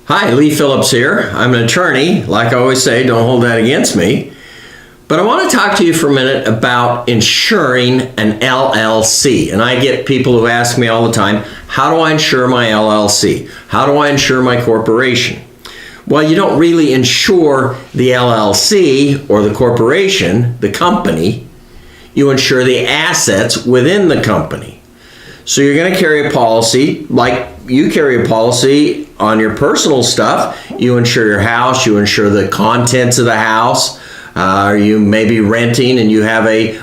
Hi, Lee Phillips here. I'm an attorney. Like I always say, don't hold that against me. But I want to talk to you for a minute about insuring an LLC. And I get people who ask me all the time, how do I insure my LLC? How do I insure my corporation? Well, you don't really insure the LLC or the corporation, the company. You insure the assets within the company. So you're going to carry a policy like you carry a policy on your personal stuff. You insure your house, you insure the contents of the house. You may be renting and you have a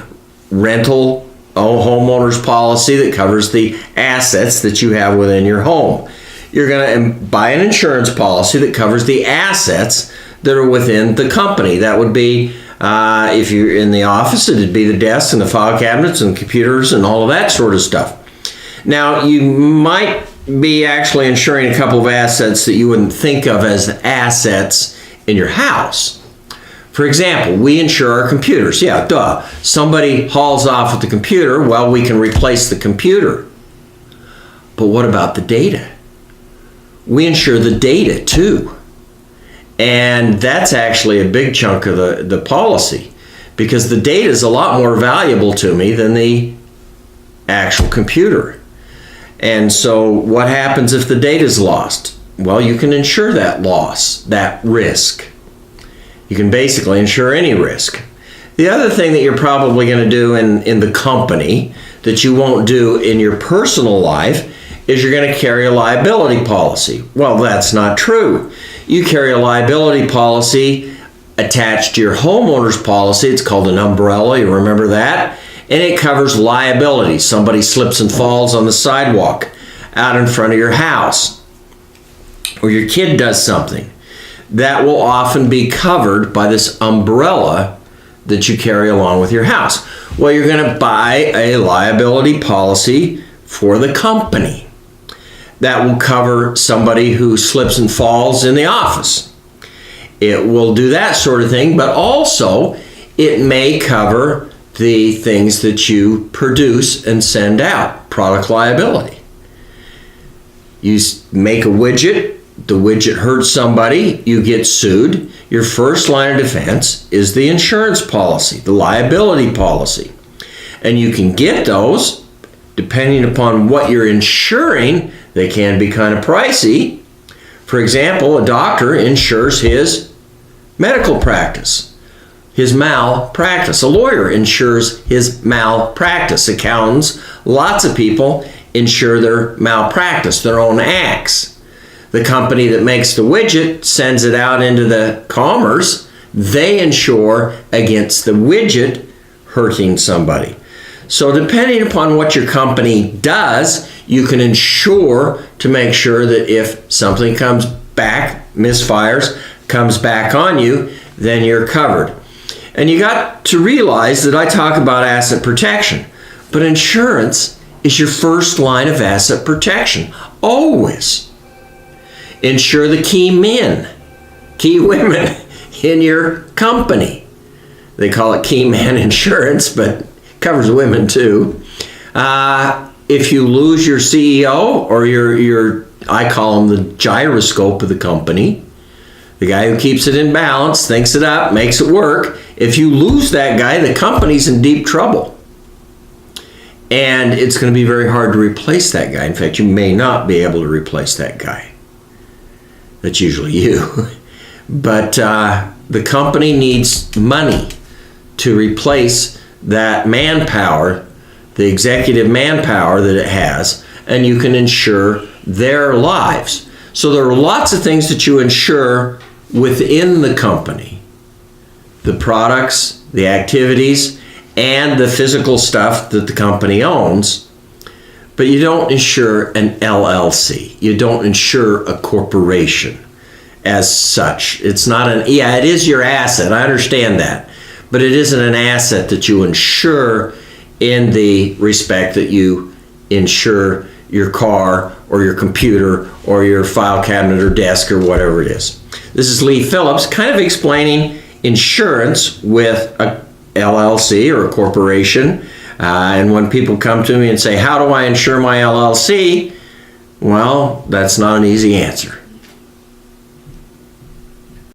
rental homeowner's policy that covers the assets that you have within your home. You're going to buy an insurance policy that covers the assets that are within the company. That would be, if you're in the office, it'd be the desks and the file cabinets and computers and all of that sort of stuff. Now, you might be actually insuring a couple of assets that you wouldn't think of as assets in your house. For example, we insure our computers. Yeah, duh. Somebody hauls off with the computer, well, we can replace the computer. But what about the data? We insure the data too. And that's actually a big chunk of the policy, because the data is a lot more valuable to me than the actual computer. And so what happens if the data is lost? Well, you can insure that loss, that risk. You can basically insure any risk. The other thing that you're probably going to do in the company that you won't do in your personal life is you're going to carry a liability policy. Well, that's not true. You carry a liability policy attached to your homeowner's policy. It's called an umbrella. You remember that? And it covers liability. Somebody slips and falls on the sidewalk out in front of your house, or your kid does something. That will often be covered by this umbrella that you carry along with your house. Well, you're going to buy a liability policy for the company. That will cover somebody who slips and falls in the office. It will do that sort of thing, but also it may cover the things that you produce and send out, product liability. You make a widget, the widget hurts somebody, you get sued. Your first line of defense is the insurance policy, the liability policy. And you can get those, depending upon what you're insuring, they can be kind of pricey. For example, a doctor insures his medical practice, his malpractice. A lawyer insures his malpractice. Accountants, lots of people insure their malpractice, their own acts. The company that makes the widget sends it out into the commerce. They insure against the widget hurting somebody. So depending upon what your company does, you can insure to make sure that if something comes back, misfires, comes back on you, then you're covered. And you got to realize that I talk about asset protection, but insurance is your first line of asset protection. Always. Insure the key men, key women in your company. They call it key man insurance, but it covers women too. If you lose your CEO or your I call him the gyroscope of the company, the guy who keeps it in balance, thinks it up, makes it work. If you lose that guy, the company's in deep trouble. And it's going to be very hard to replace that guy. In fact, you may not be able to replace that guy. That's usually you. But the company needs money to replace that manpower, the executive manpower that it has, and you can insure their lives. So there are lots of things that you insure within the company. The products, the activities, and the physical stuff that the company owns. But you don't insure an LLC. You don't insure a corporation as such. It's not it is your asset. I understand that. But it isn't an asset that you insure in the respect that you insure your car or your computer or your file cabinet or desk or whatever it is. This is Lee Phillips, kind of explaining insurance with a LLC or a corporation. And when people come to me and say, how do I insure my LLC? Well, that's not an easy answer.